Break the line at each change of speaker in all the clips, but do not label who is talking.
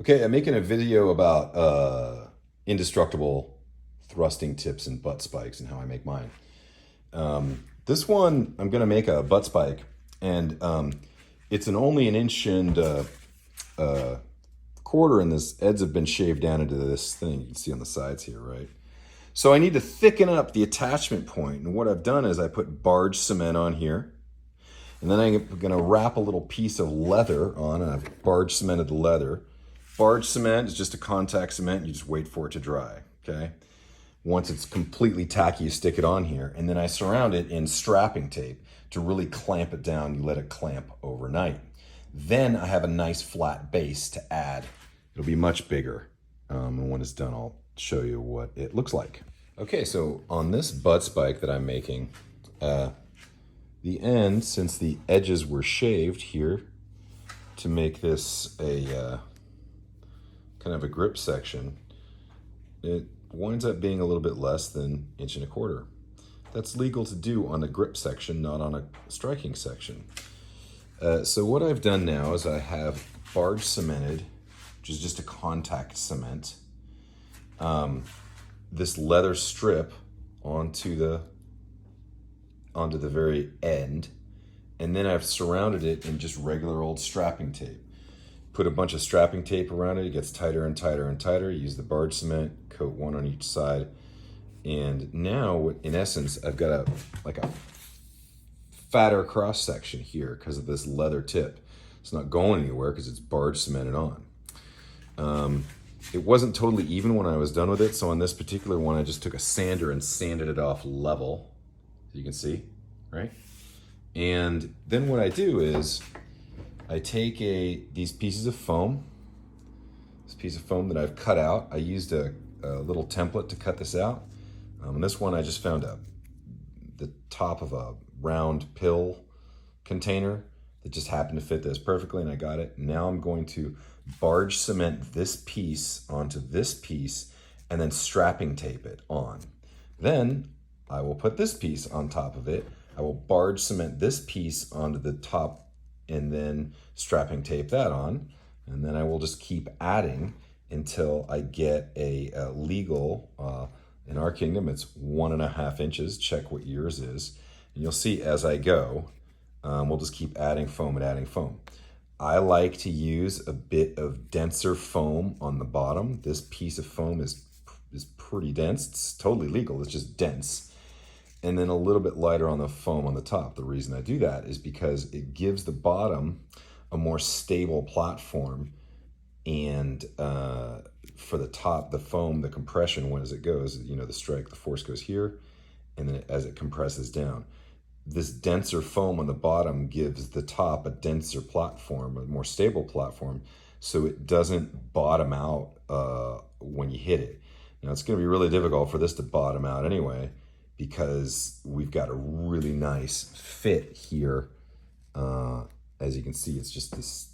Okay, I'm making a video about indestructible thrusting tips and butt spikes and how I make mine. This one, I'm gonna make a butt spike, and it's only an inch and quarter, and this edges have been shaved down into this thing you can see on the sides here, right? So I need to thicken up the attachment point, and what I've done is I put barge cement on here, and then I'm gonna wrap a little piece of leather on, and I've barge cemented the leather. Barge cement is just a contact cement. You just wait for it to dry, okay? Once it's completely tacky, you stick it on here, and then I surround it in strapping tape to really clamp it down. You let it clamp overnight. Then I have a nice flat base to add. It'll be much bigger. And when it's done, I'll show you what it looks like. Okay, so on this butt spike that I'm making, the end, since the edges were shaved here to make this a kind of a grip section, it winds up being a little bit less than 1.25 inches. That's legal to do on the grip section, not on a striking section. So what I've done now is I have barge cemented, which is just a contact cement, this leather strip onto the very end, and then I've surrounded it in just regular old strapping tape. Put a bunch of strapping tape around it. It gets tighter and tighter and tighter. Use the barge cement, coat one on each side. And now, in essence, I've got a fatter cross section here because of this leather tip. It's not going anywhere because it's barge cemented on. It wasn't totally even when I was done with it. So on this particular one, I just took a sander and sanded it off level. You can see, right? And then what I do is I take these pieces of foam, this piece of foam that I've cut out. I used a little template to cut this out. And this one I just found the top of a round pill container that just happened to fit this perfectly, and I got it. Now I'm going to barge cement this piece onto this piece and then strapping tape it on. Then I will put this piece on top of it. I will barge cement this piece onto the top and then strapping tape that on. And then I will just keep adding until I get a legal, in our kingdom, it's 1.5 inches. Check what yours is. And you'll see as I go, we'll just keep adding foam and adding foam. I like to use a bit of denser foam on the bottom. This piece of foam is pretty dense. It's totally legal, it's just dense. And then a little bit lighter on the foam on the top. The reason I do that is because it gives the bottom a more stable platform, and for the top, the foam, the compression, as it goes, the strike, the force goes here, and then as it compresses down. This denser foam on the bottom gives the top a denser platform, a more stable platform, so it doesn't bottom out when you hit it. Now, it's going to be really difficult for this to bottom out anyway, because we've got a really nice fit here. As you can see, it's just it's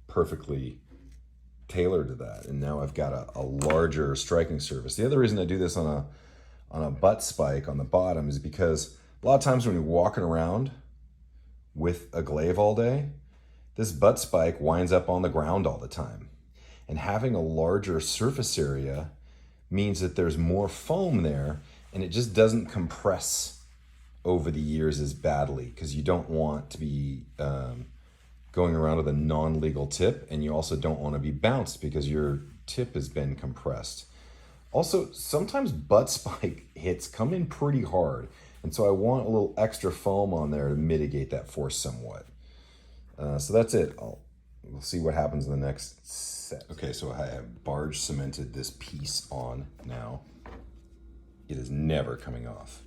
perfectly tailored to that. And now I've got a larger striking surface. The other reason I do this on a butt spike on the bottom is because a lot of times when you're walking around with a glaive all day, this butt spike winds up on the ground all the time. And having a larger surface area means that there's more foam there, and it just doesn't compress over the years as badly, because you don't want to be going around with a non-legal tip, and you also don't want to be bounced because your tip has been compressed. Also, sometimes butt spike hits come in pretty hard, and so I want a little extra foam on there to mitigate that force somewhat. So that's it. We'll see what happens in the next set. Okay, so I have barge cemented this piece on now. It is never coming off.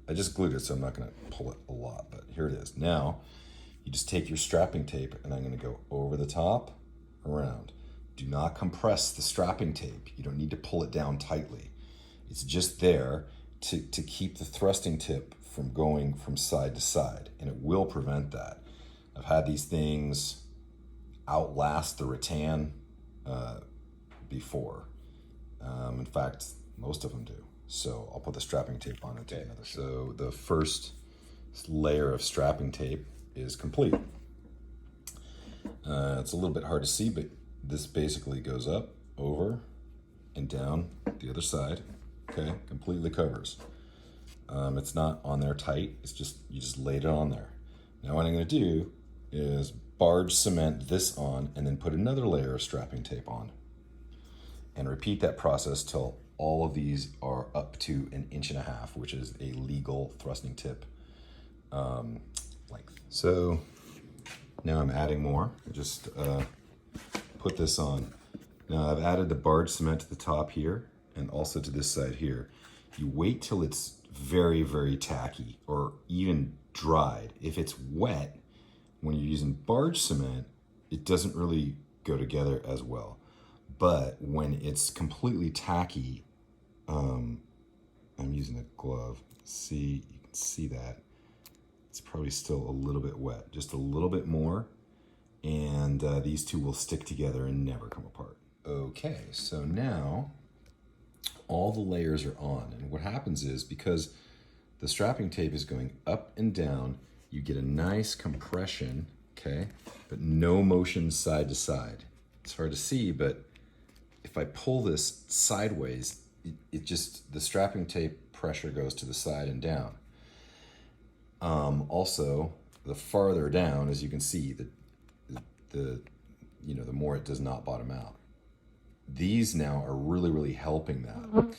I just glued it, so I'm not going to pull it a lot, but here it is. Now, you just take your strapping tape, and I'm going to go over the top, around. Do not compress the strapping tape. You don't need to pull it down tightly. It's just there to keep the thrusting tip from going from side to side, and it will prevent that. I've had these things outlast the rattan before. In fact, most of them do. So I'll put the strapping tape on it. So the first layer of strapping tape is complete. It's a little bit hard to see, but this basically goes up, over, and down the other side. Okay, completely covers. It's not on there tight. It's just, you just laid it on there. Now what I'm going to do is barge cement this on and then put another layer of strapping tape on. And repeat that process till all of these are up to 1.5 inches, which is a legal thrusting tip length. So now I'm adding more. I just put this on. Now I've added the barge cement to the top here and also to this side here. You wait till it's very, very tacky or even dried. If it's wet, when you're using barge cement, it doesn't really go together as well. But when it's completely tacky, I'm using a glove. See, you can see that. It's probably still a little bit wet, just a little bit more. And these two will stick together and never come apart. Okay, so now all the layers are on. And what happens is, because the strapping tape is going up and down, you get a nice compression, okay? But no motion side to side. It's hard to see, but if I pull this sideways, it just, the strapping tape pressure goes to the side and down. Also, the farther down, as you can see, the more it does not bottom out. These now are really, really helping that.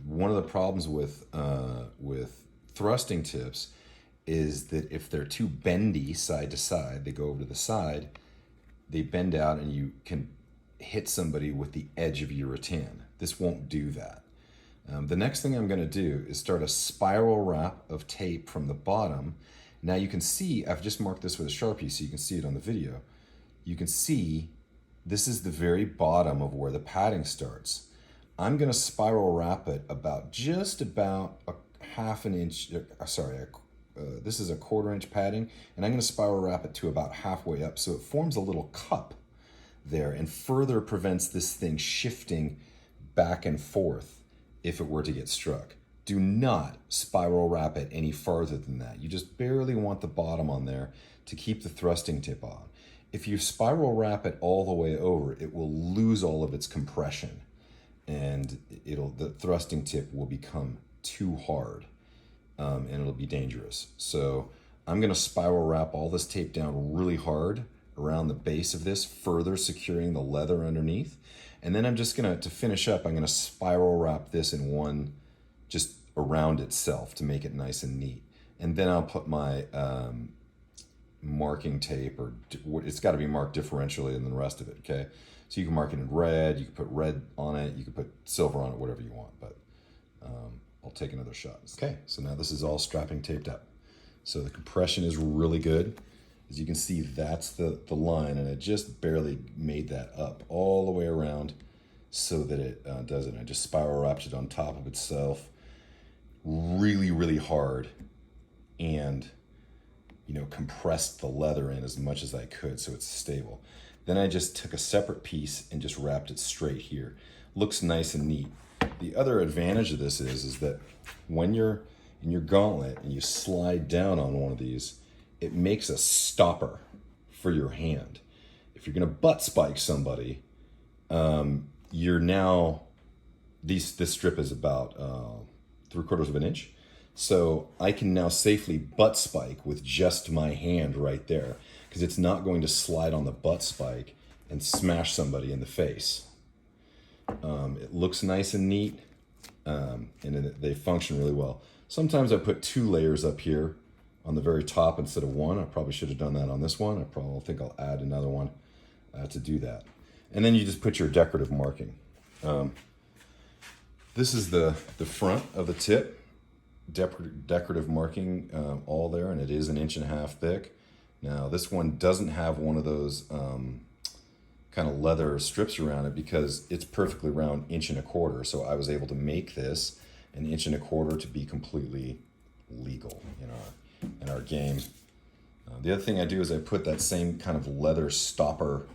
One of the problems with thrusting tips is that if they're too bendy side to side, they go over to the side, they bend out and you can hit somebody with the edge of your rattan. This won't do that. The next thing I'm going to do is start a spiral wrap of tape from the bottom. Now you can see, I've just marked this with a Sharpie so you can see it on the video. You can see this is the very bottom of where the padding starts. I'm going to spiral wrap it just about a 1/2 inch, this is a 1/4 inch padding, and I'm going to spiral wrap it to about halfway up so it forms a little cup there and further prevents this thing shifting back and forth if it were to get struck. Do not spiral wrap it any farther than that. You just barely want the bottom on there to keep the thrusting tip on. If you spiral wrap it all the way over, it will lose all of its compression and the thrusting tip will become too hard and it'll be dangerous. So I'm going to spiral wrap all this tape down really hard around the base of this, further securing the leather underneath. And then I'm just going to finish up, I'm going to spiral wrap this in one, just around itself to make it nice and neat. And then I'll put my marking tape, or it's got to be marked differentially than the rest of it, okay? So you can mark it in red, you can put red on it, you can put silver on it, whatever you want, but I'll take another shot. Okay, so now this is all strapping taped up. So the compression is really good. As you can see, that's the line, and it just barely made that up all the way around so that it does it. I just spiral wrapped it on top of itself really, really hard, and compressed the leather in as much as I could so it's stable. Then I just took a separate piece and just wrapped it straight here. Looks nice and neat. The other advantage of this is that when you're in your gauntlet and you slide down on one of these, it makes a stopper for your hand. If you're gonna butt spike somebody, you're now, this strip is about 3/4 of an inch. So I can now safely butt spike with just my hand right there, because it's not going to slide on the butt spike and smash somebody in the face. It looks nice and neat, and they function really well. Sometimes I put 2 layers up here on the very top instead of 1. I probably should have done that on this one. I probably think I'll add another one to do that. And then you just put your decorative marking. This is the front of the tip. Decorative marking all there, and it is 1.5 inches thick. Now this one doesn't have one of those kind of leather strips around it because it's perfectly round 1.25 inches. So I was able to make this 1.25 inches to be completely legal in our game. The other thing I do is I put that same kind of leather stopper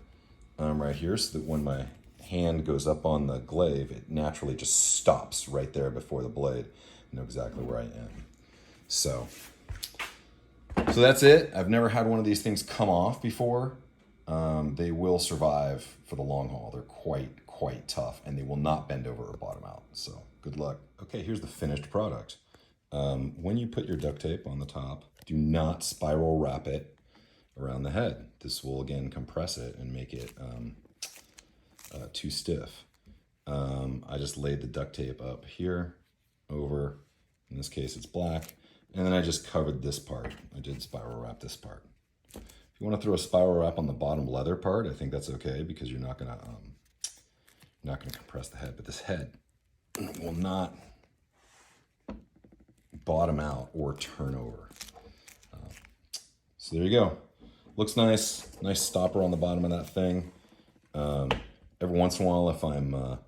right here, so that when my hand goes up on the glaive, it naturally just stops right there before the blade. I know exactly where I am. So that's it. I've never had one of these things come off before. they will survive for the long haul. They're quite tough, and they will not bend over or bottom out. So good luck. Okay, here's the finished product. When you put your duct tape on the top, do not spiral wrap it around the head. This will again compress it and make it too stiff. I just laid the duct tape up here over, in this case it's black, and then I just covered this part. I did spiral wrap this part. If you want to throw a spiral wrap on the bottom leather part, I think that's okay because you're not gonna compress the head. But this head will not bottom out or turn over. So there you go. Looks nice. Nice stopper on the bottom of that thing. Every once in a while, if I'm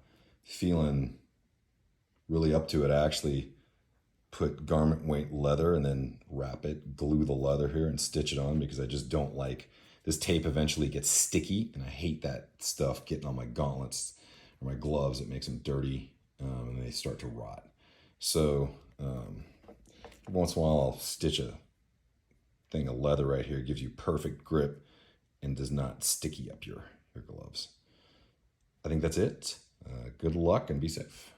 feeling really up to it, I actually put garment weight leather and then wrap it, glue the leather here and stitch it on, because I just don't like, this tape eventually gets sticky and I hate that stuff getting on my gauntlets or my gloves. It makes them dirty and they start to rot. So once in a while I'll stitch a thing of leather right here. It gives you perfect grip and does not sticky up your gloves. I think that's it. Good luck and be safe.